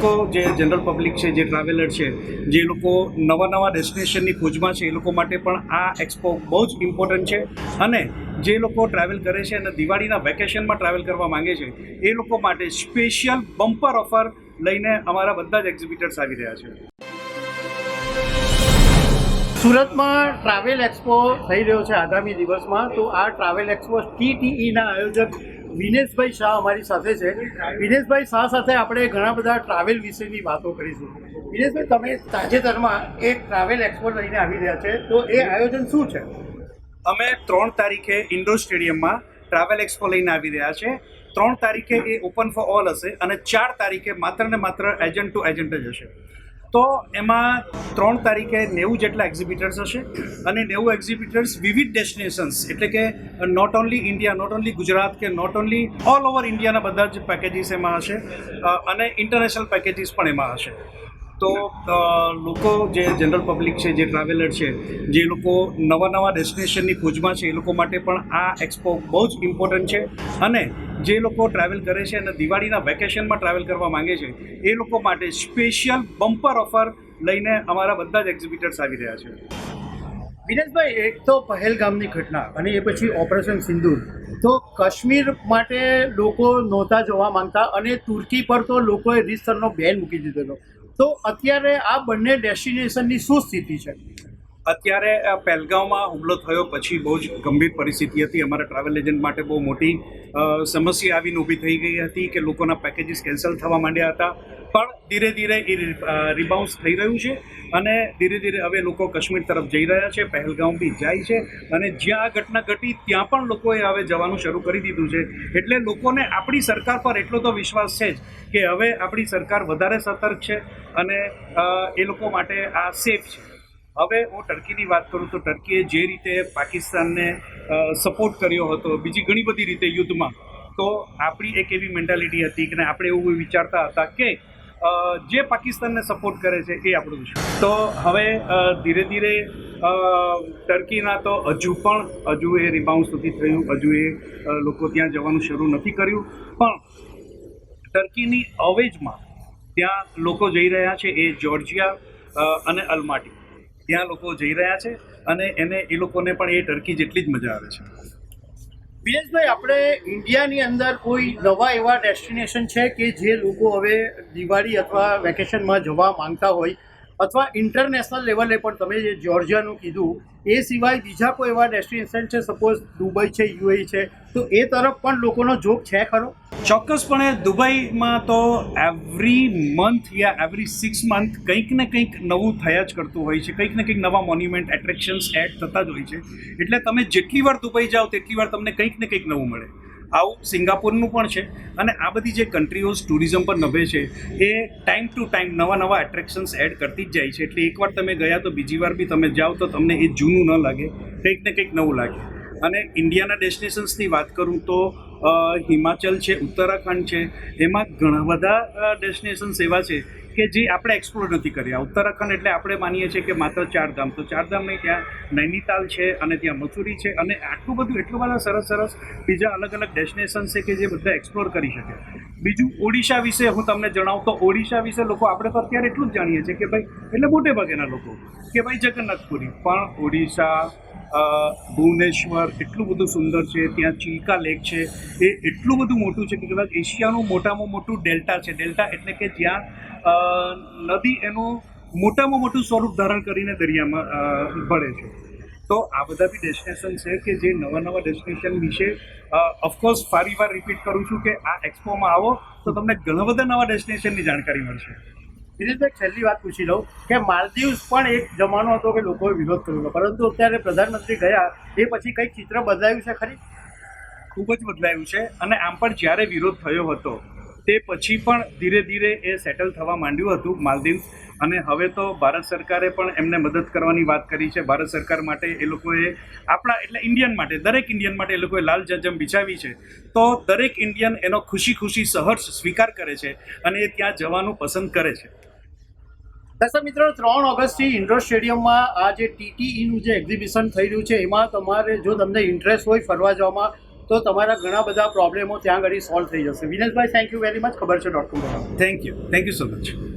લોકો જે general public છે, જે ટ્રાવેલર છે, જે લોકો નવા ડેસ્ટિનેશનની ખોજમાં છે, એ લોકો માટે પણ આ એક્સપો બહુ જ ઇમ્પોર્ટન્ટ છે. અને જે લોકો ટ્રાવેલ કરે છે અને દિવાળીના વેકેશનમાં ટ્રાવેલ કરવા માંગે છે, એ લોકો માટે સ્પેશિયલ બમ્પર ઓફર લઈને અમારા બધા જ એક્ઝિબિટર્સ આવી રહ્યા છે. સુરતમાં ટ્રાવેલ એક્સપો થઈ રહ્યો છે આગામી દિવસમાં. તો આ ટ્રાવેલ એક્સપો TTEના આયોજક વિનેશભાઈ શાહ અમારી સાથે છે. વિનેશભાઈ શાહ સાથે આપણે ઘણા બધા ટ્રાવેલ વિશેની વાતો કરીશું. વિનેશભાઈ, તમે તાજેતરમાં એક ટ્રાવેલ એક્સપો લઈને આવી રહ્યા છે, તો એ આયોજન શું છે? અમે 3 તારીખે ઇન્ડોર સ્ટેડિયમમાં ટ્રાવેલ એક્સપો લઈને આવી રહ્યા છે. 3 તારીખે એ ઓપન ફોર ઓલ હશે અને 4 તારીખે માત્ર ને માત્ર એજન્ટ ટુ એજન્ટ જ હશે. તો એમાં 3 તારીખે 90 જેટલા એક્ઝિબિટર્સ હશે અને 90 એક્ઝિબિટર્સ વિવિધ ડેસ્ટિનેશન્સ, એટલે કે not only India, not only Gujarat કે નોટ ઓનલી ઓલ ઓવર ઇન્ડિયાના બધા જ પેકેજીસ એમાં હશે અને ઇન્ટરનેશનલ પેકેજીસ પણ એમાં હશે. તો લોકો જે જનરલ પબ્લિક છે, જે ટ્રાવેલર છે, જે લોકો નવા ડેસ્ટિનેશનની ખોજમાં છે, એ લોકો માટે પણ આ એક્સપો બહુ જ ઇમ્પોર્ટન્ટ છે. અને જે લોકો ટ્રાવેલ કરે છે અને દિવાળીના વેકેશનમાં ટ્રાવેલ કરવા માંગે છે, એ લોકો માટે સ્પેશિયલ બમ્પર ઓફર લઈને અમારા બધા જ એક્ઝિબિટર્સ આવી રહ્યા છે. વિનેશભાઈ, એક તો પહેલગામની ઘટના અને એ પછી ઓપરેશન સિંદૂર, તો કાશ્મીર માટે લોકો નહોતા જવા માંગતા અને તુર્કી પર તો લોકોએ રીતસરનો બેન મૂકી દીધેલો. તો અત્યારે આ બંને ડેસ્ટિનેશનની શું સ્થિતિ છે? અત્યારે પહેલગામમાં હુમલો થયો પછી બહુ જ ગંભીર પરિસ્થિતિ હતી. અમારા ટ્રાવેલ એજન્ટ માટે બહુ મોટી સમસ્યા આવીને ઊભી થઈ ગઈ હતી કે લોકોના પેકેજીસ કેન્સલ થવા માંડ્યા હતા. પણ ધીરે ધીરે એ રિબાઉન્સ થઈ રહ્યું છે અને ધીરે ધીરે હવે લોકો કાશ્મીર તરફ જઈ રહ્યા છે, પહેલગામ બી જાય છે અને જ્યાં આ ઘટના ઘટી ત્યાં પણ લોકોએ હવે જવાનું શરૂ કરી દીધું છે. એટલે લોકોને આપણી સરકાર પર એટલો તો વિશ્વાસ છે જ કે હવે આપણી સરકાર વધારે સતર્ક છે અને એ લોકો માટે આ સેફ છે. હવે હું ટર્કીની વાત કરું તો ટર્કીએ જે રીતે પાકિસ્તાનને સપોર્ટ કર્યો હતો બીજી ઘણી બધી રીતે યુદ્ધમાં, તો આપણી એક એવી મેન્ટાલિટી હતી કે આપણે એવું વિચારતા હતા કે જે પાકિસ્તાનને સપોર્ટ કરે છે એ આપણું દુશ્મન. તો હવે ધીરે ધીરે ટર્કીના તો હજુ એ રિબાઉન્સ નથી થયું, હજુ એ લોકો ત્યાં જવાનું શરૂ નથી કર્યું. પણ ટર્કીની અવેજમાં ત્યાં લોકો જઈ રહ્યા છે, એ જોર્જિયા અને અલ્માટી, ત્યાં લોકો જઈ રહ્યા છે અને એ લોકોને પણ એ ટર્કી જેટલી જ મજા આવે છે. વિનેશભાઈ, આપણે ઇન્ડિયાની અંદર કોઈ નવા એવા ડેસ્ટિનેશન છે કે જે લોકો હવે દિવાળી અથવા વેકેશનમાં જવા માંગતા હોય, અથવા ઇન્ટરનેશનલ લેવલે પણ તમે જે જોર્જિયાનું કીધું એ સિવાય બીજા કોઈ એવા ડેસ્ટિનેશન છે, સપોઝ દુબઈ છે, UAE છે, તો એ તરફ પણ લોકોનો જોગ છે ખરો? ચોક્કસપણે દુબઈમાં તો એવરી મંથ યા એવરી 6 મંથ કંઈક ને કંઈક નવું થયા જ કરતું હોય છે, કંઈક ને કંઈક નવા મોન્યુમેન્ટ એટ્રેક્શન્સ એડ થતા જ હોય છે. એટલે તમે જેટલી વાર દુબઈ જાઓ તેટલી વાર તમને કંઈક ને કંઈક નવું મળે. આવું સિંગાપુરનું પણ છે. અને આ બધી જે કન્ટ્રીઓ ટુરિઝમ પર નભે છે એ ટાઈમ ટુ ટાઈમ નવા એટ્રેક્શન્સ એડ કરતી જ જાય છે. એટલે એકવાર તમે ગયા તો બીજી વાર બી તમે જાઓ તો તમને એ જૂનું ન લાગે, કંઈક ને કંઈક નવું લાગે. અને ઇન્ડિયાના ડેસ્ટિનેશન્સની વાત કરું તો હિમાચલ છે, ઉત્તરાખંડ છે, એમાં ઘણા બધા ડેસ્ટિનેશન્સ એવા છે કે જે આપણે એક્સપ્લોર નથી કર્યા. ઉત્તરાખંડ એટલે આપણે માનીએ છીએ કે માત્ર 4 ધામ, તો 4 ધામ નહીં, ત્યાં નૈનીતાલ છે અને ત્યાં મસૂરી છે અને એટલું બધા સરસ બીજા અલગ ડેસ્ટિનેશન્સ છે કે જે બધા એક્સપ્લોર કરી શકે. બીજું ઓડિશા વિશે હું તમને જણાવું તો ઓડિશા વિશે લોકો આપણે તો અત્યારે એટલું જ જાણીએ છીએ કે ભાઈ, એટલે મોટે ભાગેના લોકો કે ભાઈ જગન્નાથપુરી, પણ ઓડિશા ભુવનેશ્વર એટલું બધું સુંદર છે. ત્યાં ચિલ્કા લેક છે, એ એટલું બધું મોટું છે કે કદાચ એશિયાનું મોટામાં મોટું ડેલ્ટા છે. ડેલ્ટા એટલે કે જ્યાં નદી એનું મોટામાં મોટું સ્વરૂપ ધારણ કરીને દરિયામાં ભળે છે. તો આ બધા બી ડેસ્ટિનેશન છે કે જે નવા ડેસ્ટિનેશન વિશે ઓફકોર્સ ફરી વાર રિપીટ કરું છું કે આ એક્સપોમાં આવો તો તમને ઘણા બધા નવા ડેસ્ટિનેશનની જાણકારી મળશે. વિનેશભાઈ, છેલ્લી વાત પૂછી લઉં કે માલદીવ્સ પણ એક જમાનો હતો કે લોકોએ વિરોધ કર્યો, પરંતુ અત્યારે પ્રધાનમંત્રી ગયા એ પછી કંઈક ચિત્ર બદલાયું છે ખરી? ખૂબ જ બદલાયું છે. અને આમ પણ જ્યારે વિરોધ થયો હતો તે પછી પણ ધીરે ધીરે એ સેટલ થવા માંડ્યું હતું માલદીવ્સ. અને હવે તો ભારત સરકારે પણ એમને મદદ કરવાની વાત કરી છે. ભારત સરકાર માટે એ લોકોએ આપણા એટલે ઇન્ડિયન માટે, દરેક ઇન્ડિયન માટે એ લોકોએ લાલ જજમ બિછાવી છે. તો દરેક ઇન્ડિયન એનો ખુશી સહર્ષ સ્વીકાર કરે છે અને એ ત્યાં જવાનું પસંદ કરે છે. દર્શક મિત્રો, 3 ઓગસ્ટથી ઇન્ડોર સ્ટેડિયમમાં આ જે TTEનું જે એક્ઝિબિશન થઈ રહ્યું છે એમાં તમારે જો તમને ઇન્ટરેસ્ટ હોય ફરવા જવામાં, તો તમારા ઘણા બધા પ્રોબ્લેમો ત્યાં આગળ સોલ્વ થઈ જશે. વિનેશભાઈ, થેન્ક યુ વેરી મચ. ખબર છે .com બનાવો. Thank you so much.